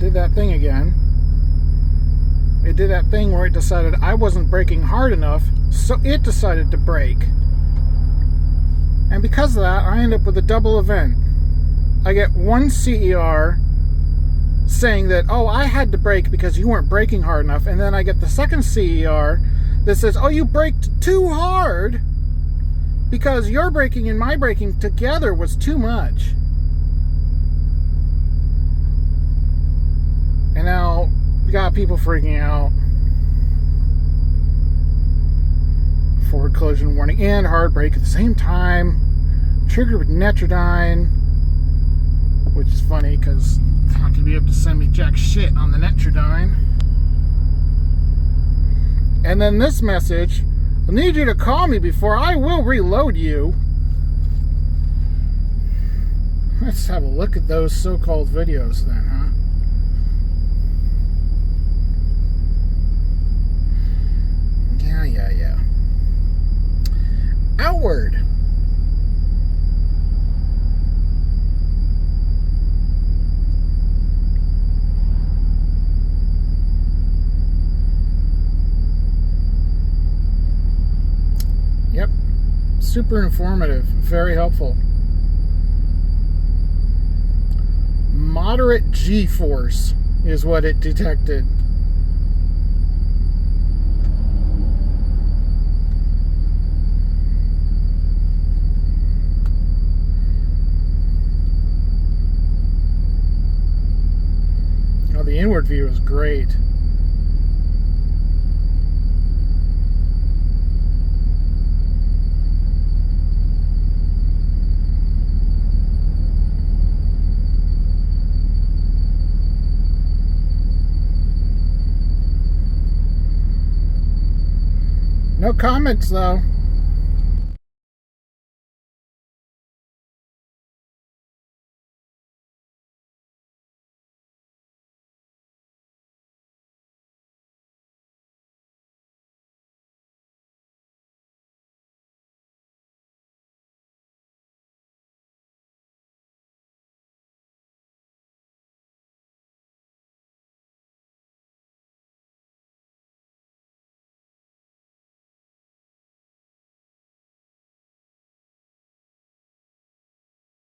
did that thing again. It did that thing where it decided I wasn't braking hard enough, so it decided to brake. And because of that, I end up with a double event. I get one CER saying that, oh, I had to brake because you weren't braking hard enough. And then I get the second CER that says, oh, you braked too hard because your braking and my braking together was too much. And now we got people freaking out. Forward collision warning and hard brake at the same time. Triggered with Netrodyne, which is funny because it's not going to be able to send me jack shit on the Netrodyne. And then this message, I need you to call me before I will reload you. Let's have a look at those so-called videos then, huh? Yeah. Outward. Yep. Super informative. Very helpful. Moderate G-force is what it detected. Oh, the inward view is great. No comments though.